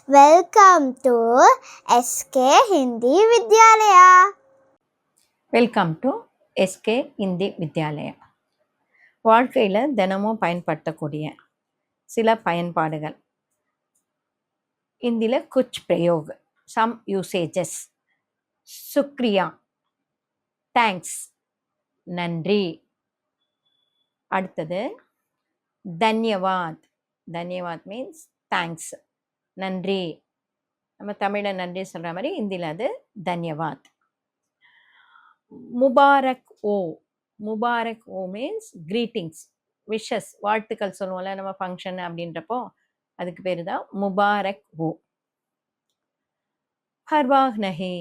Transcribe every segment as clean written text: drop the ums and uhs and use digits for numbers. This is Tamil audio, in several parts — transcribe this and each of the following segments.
Welcome to SK Hindi Vidyalaya. Welcome to SK Hindi Vidyalaya. வாழ்க்கையில் தினமும் பயன்படுத்தக்கூடிய சில பயன்பாடுகள். இந்தியில் குச் பிரயோக், சம் யூசேஜஸ். சுக்ரியா, தேங்க்ஸ், நன்றி. அடுத்தது தன்யவாத். தன்யவாத் மீன்ஸ் தேங்க்ஸ், நன்றி. நம்ம தமிழில் நன்றி சொல்கிற மாதிரி ஹிந்தியில் அது தன்யவாத். முபாரக் ஓ. முபாரக் ஓ மீன்ஸ் கிரீட்டிங்ஸ், விஷஸ், வாழ்த்துக்கள் சொல்லுவோம்ல நம்ம ஃபங்க்ஷன் அப்படின்றப்போ அதுக்கு பேர் தான் முபாரக் ஓ. பர்வாஹ் நஹி,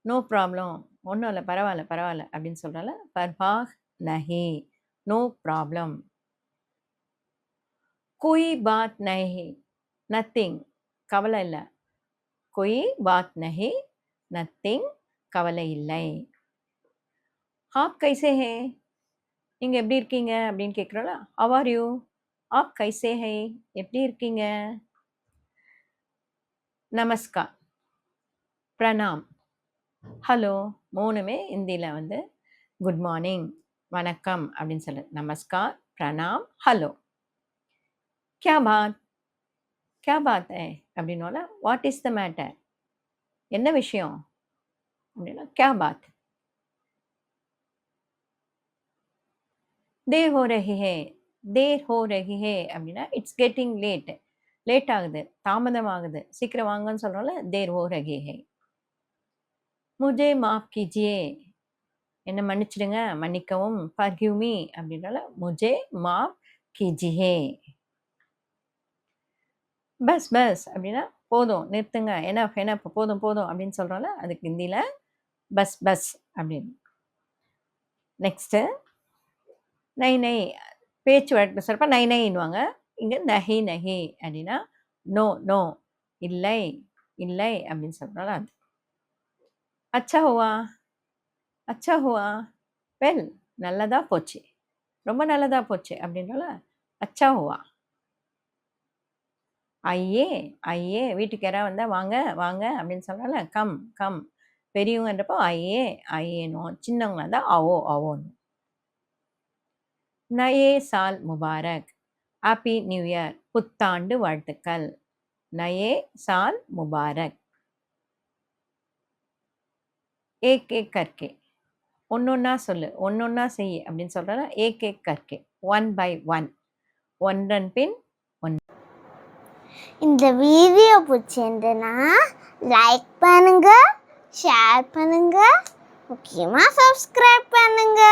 நோ ப்ராப்ளம், ஒன்றும் இல்லை, பரவாயில்ல பரவாயில்ல அப்படின்னு சொல்கிறால பர்வாஹ் நஹி, நோ ப்ராப்ளம். கோய் பாத் நஹி, நத்திங், கவலை இல்லை. கோய் பாத் நஹி, நத்திங், கவலை இல்லை. ஆப் கைசே ஹே, நீங்கள் எப்படி இருக்கீங்க அப்படின்னு கேட்குறோம்ல. ஹவ் ஆர் யூ, ஆப் கைசே ஹே, எப்படி இருக்கீங்க. நமஸ்கார், பிரணாம், ஹலோ, மூணுமே ஹிந்தியில் குட் மார்னிங், வணக்கம் அப்படின்னு சொல்லு. நமஸ்கார், பிரணாம், ஹலோ. கியா பாத், கியா பாத் ஹே அப்படின்னோல வாட் இஸ் த மேட்டர், என்ன விஷயம் அப்படின்னா கியா பாத். தேர் ஹோ ரஹி ஹே, தேர் ஹோ ரஹி ஹே அப்படின்னா இட்ஸ் கெட்டிங் லேட், லேட் ஆகுது, தாமதம் ஆகுது, சீக்கிரம் வாங்கன்னு சொல்கிறோம்ல, தேர் ஹோ ரஹி ஹே. முஜே மாஃப் கீஜியே, என்ன மன்னிச்சிடுங்க, மன்னிக்கவும். ஃபர்கிவ் மீ அப்படின்னால முஜே மாஃப் கீஜியே. பஸ் பஸ் அப்படின்னா போதும், நிறுத்துங்க, எனஃப் எனஃப், போதும் போதும் அப்படின்னு சொல்கிறோம்ல, அதுக்கு ஹிந்தியில் பஸ் பஸ் அப்படின்னு. நெக்ஸ்ட்டு நை நை, பேச்சு வழக்கில் சொல்கிறப்ப நை நைன்னுவாங்க. இங்கே நஹி நஹி அப்படின்னா நோ நோ, இல்லை இல்லை அப்படின்னு சொல்கிறோம்ல அது. அச்சா ஹுவா, அச்சா ஹுவா, வெல், நல்லதாக போச்சு, ரொம்ப நல்லதாக போச்சு அப்படின்னால அச்சா ஹுவா. ஐயே ஐயே, வீட்டுக்கு யாராவது வந்தால் வாங்க வாங்க அப்படின்னு சொல்கிறால கம் கம். பெரியவங்கன்றப்போ ஐயே ஐயேனும், சின்னவங்க இருந்தால் ஆவோ ஆவோன்னு. நயே சால் முபாரக், ஹாப்பி நியூ இயர், புத்தாண்டு வாழ்த்துக்கள். நயே சால் முபாரக். ஏக் ஏக் கர்கே, ஒன்னொன்னா சொல்லு, ஒன்னொன்னா செய் அப்படின்னு சொல்கிறத ஏக் ஏக் கர்கே, ஒன் பை ஒன், ஒன்றன் பின் ஒன். இந்த வீடியோ பிடிச்சிருந்ததுன்னா லைக் பண்ணுங்க, ஷேர் பண்ணுங்க, முக்கியமாக சப்ஸ்கிரைப் பண்ணுங்க.